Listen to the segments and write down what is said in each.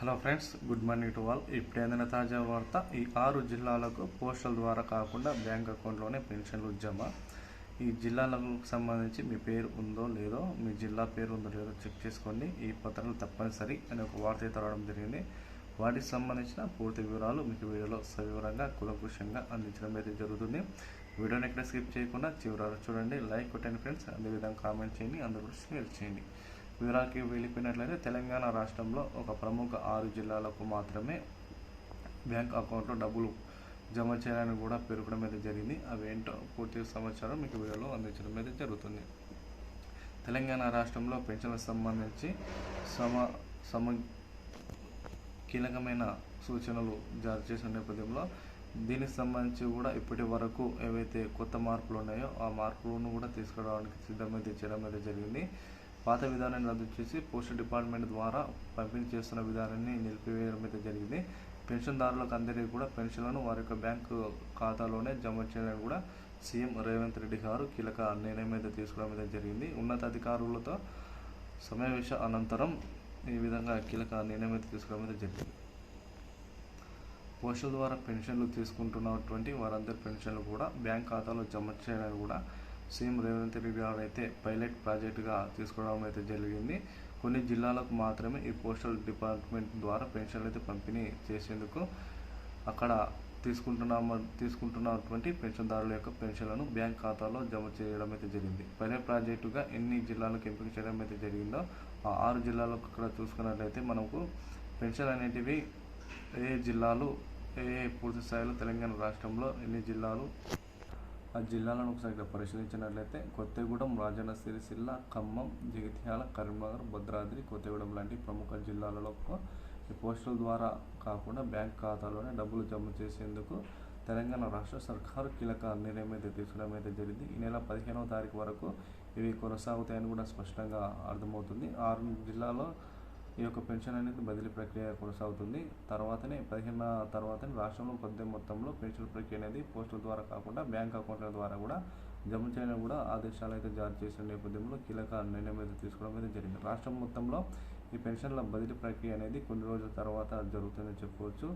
Hello friends, good morning to all. ఇప్పుడు ఏదైనా తాజా వార్త. ఈ 6 జిల్లాలకు పోస్టల్ ద్వారా కాకుండా బ్యాంక్ అకౌంట్లోనే పెన్షన్లు జమ. ఈ జిల్లాలకు సంబంధించి మీ పేరు ఉందో లేదో, మీ జిల్లా పేరు ఉందో లేదో చెక్ చేసుకోండి. ఈ పత్రాలు తప్పనిసరి అని ఒక వార్త అయితే రావడం జరిగింది. వాటికి సంబంధించిన పూర్తి వివరాలు మీకు వీడియోలో సవివరంగా కులకృషంగా అందించడం అయితే జరుగుతుంది. వీడియోని ఎక్కడ స్కిప్ చేయకుండా చివరి వరకు చూడండి. లైక్ కొట్టండి ఫ్రెండ్స్, అదేవిధంగా కామెంట్ చేయండి, అందరూ కూడా షేర్ చేయండి. వివరాలకి వెళ్ళిపోయినట్లయితే తెలంగాణ రాష్ట్రంలో ఒక ప్రముఖ 6 జిల్లాలకు మాత్రమే బ్యాంక్ అకౌంట్లో డబ్బులు జమ చేయాలని కూడా పేర్కొనడం అయితే జరిగింది. అవేంటో పూర్తి సమాచారం మీకు వీడియోలో అందించడం అయితే జరుగుతుంది. తెలంగాణ రాష్ట్రంలో పెన్షన్లకు సంబంధించి కీలకమైన సూచనలు జారీ చేసిన నేపథ్యంలో దీనికి సంబంధించి కూడా ఇప్పటి వరకు ఏవైతే కొత్త మార్పులు ఉన్నాయో ఆ మార్పులను కూడా తీసుకురావడానికి సిద్ధమైతే చేయడం అయితే జరిగింది. పాత విధానాన్ని రద్దు చేసి పోస్టల్ డిపార్ట్మెంట్ ద్వారా పంపిణీ చేస్తున్న విధానాన్ని నిలిపివేయడం అయితే జరిగింది. పెన్షన్దారులకు అందరికీ కూడా పెన్షన్లను వారి యొక్క బ్యాంకు ఖాతాలోనే జమ చేయడానికి కూడా సీఎం రేవంత్ రెడ్డి గారు కీలక నిర్ణయం అయితే తీసుకోవడం అయితే జరిగింది. ఉన్నతాధికారులతో సమావేశ అనంతరం ఈ విధంగా కీలక నిర్ణయం అయితే తీసుకోవడం అయితే జరిగింది. పోస్టల్ ద్వారా పెన్షన్లు తీసుకుంటున్నటువంటి వారందరి పెన్షన్లు కూడా బ్యాంక్ ఖాతాలో జమ చేయడానికి కూడా సీఎం రేవంత్ రెడ్డి గారు అయితే పైలట్ ప్రాజెక్టుగా తీసుకోవడం అయితే జరిగింది. కొన్ని జిల్లాలకు మాత్రమే ఈ పోస్టల్ డిపార్ట్మెంట్ ద్వారా పెన్షన్లు అయితే పంపిణీ చేసేందుకు అక్కడ తీసుకుంటున్నటువంటి పెన్షన్దారుల యొక్క పెన్షన్లను బ్యాంక్ ఖాతాలో జమ చేయడం అయితే జరిగింది. పైలట్ ప్రాజెక్టుగా ఎన్ని జిల్లాలకు ఎంపిక చేయడం అయితే జరిగిందో ఆ 6 జిల్లాలకు అక్కడ చూసుకున్నట్లయితే మనకు పెన్షన్ అనేటివి ఏ జిల్లాలు పూర్తి స్థాయిలో తెలంగాణ రాష్ట్రంలో ఎన్ని జిల్లాలు, ఆ జిల్లాలను ఒకసారి పరిశీలించినట్లయితే కొత్తగూడెం, రాజన్న సిరిసిల్ల, ఖమ్మం, జగిత్యాల, కరీంనగర్, భద్రాద్రి కొత్తగూడెం లాంటి ప్రముఖ జిల్లాలలో ఈ పోస్టల్ ద్వారా కాకుండా బ్యాంక్ ఖాతాలోనే డబ్బులు జమ చేసేందుకు తెలంగాణ రాష్ట్ర సర్కారు కీలక నిర్ణయం అయితే తీసుకోవడం అయితే జరిగింది. ఈ నెల 15వ తారీఖు వరకు ఇవి కొనసాగుతాయని కూడా స్పష్టంగా అర్థమవుతుంది. 6 జిల్లాలో ఈ యొక్క పెన్షన్ అనేది బదిలీ ప్రక్రియ కొనసాగుతుంది. తర్వాతనే 15 తర్వాతనే రాష్ట్రంలో పెద్ద మొత్తంలో పెన్షన్ ప్రక్రియ అనేది పోస్టల్ ద్వారా కాకుండా బ్యాంక్ అకౌంట్ల ద్వారా కూడా జమ చేయడం కూడా ఆదేశాలు అయితే జారీ చేసిన నేపథ్యంలో కీలక నిర్ణయం అయితే తీసుకోవడం అయితే జరిగింది. రాష్ట్రం మొత్తంలో ఈ పెన్షన్ల బదిలీ ప్రక్రియ అనేది కొన్ని రోజుల తర్వాత జరుగుతుందని చెప్పవచ్చు.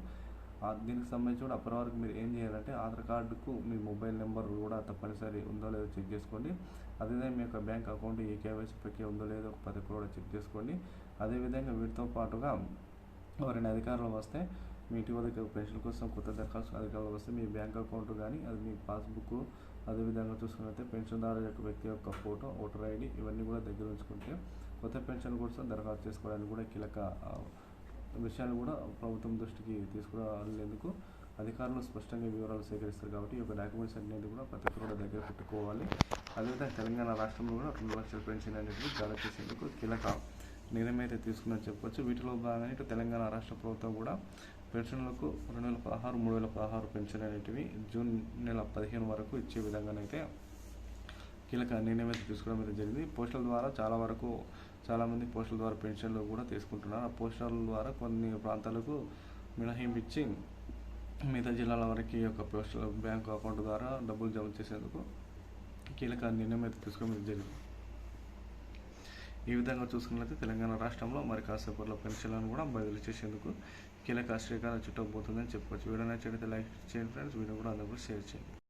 దీనికి సంబంధించి కూడా అప్పటి వరకు మీరు ఏం చేయాలంటే ఆధార్ కార్డుకు మీ మొబైల్ నెంబర్ కూడా తప్పనిసరి ఉందో లేదో చెక్ చేసుకోండి. అదేవిధంగా మీ యొక్క బ్యాంక్ అకౌంట్ ఈ కేవైసీ ప్రక్రియ ఉందో లేదో ఒక 10 కూడా చెక్ చేసుకోండి. అదేవిధంగా వీటితో పాటుగా ఎవరైనా అధికారులు వస్తే మీ ఇటీవల పెన్షన్ కోసం కొత్త దరఖాస్తు అధికారులు వస్తే మీ బ్యాంక్ అకౌంట్ కానీ అది మీ పాస్బుక్, అదేవిధంగా చూసుకున్నట్లయితే పెన్షన్దారు యొక్క వ్యక్తి యొక్క ఫోటో, ఓటర్ ఐడి ఇవన్నీ కూడా దగ్గర ఉంచుకుంటే కొత్త పెన్షన్ కోసం దరఖాస్తు చేసుకోవడానికి కూడా కీలక విషయాలు కూడా ప్రభుత్వం దృష్టికి తీసుకురాలేందుకు అధికారులు స్పష్టంగా వివరాలు సేకరిస్తారు. కాబట్టి ఈ యొక్క డాక్యుమెంట్స్ అనేది కూడా ప్రతి ఒక్కరు కూడా దగ్గర పెట్టుకోవాలి. అదేవిధంగా తెలంగాణ రాష్ట్రంలో కూడా 2 లక్షల పెన్షన్ అనేది జారీ చేసేందుకు కీలక నిర్ణయం అయితే తీసుకుందని చెప్పవచ్చు. వీటిలో భాగంగా ఇటు తెలంగాణ రాష్ట్ర ప్రభుత్వం కూడా పెన్షన్లకు 2016, 3016 పెన్షన్ అనేటివి జూన్ నెల 15 వరకు ఇచ్చే విధంగానైతే కీలక నిర్ణయం అయితే తీసుకోవడం అయితే జరిగింది. పోస్టల్ ద్వారా చాలామంది పోస్టల్ ద్వారా పెన్షన్లు కూడా తీసుకుంటున్నారు. ఆ పోస్టల్ ద్వారా కొన్ని ప్రాంతాలకు మినహాయించి మిగతా జిల్లాల వరకు ఈ యొక్క పోస్టల్ బ్యాంక్ అకౌంట్ ద్వారా డబ్బులు జమ చేసేందుకు కీలక నిర్ణయం అయితే తీసుకోవడం జరిగింది. ఈ విధంగా చూసుకున్నట్లయితే తెలంగాణ రాష్ట్రంలో మరి కాసేపట్లో పెన్షన్లను కూడా బదిలీ చేసేందుకు కీలక శ్రీకారం చుట్టబోతుందని చెప్పవచ్చు. వీడియో నచ్చినట్లయితే లైక్ చేయండి ఫ్రెండ్స్, వీడియో కూడా అందరూ షేర్ చేయండి.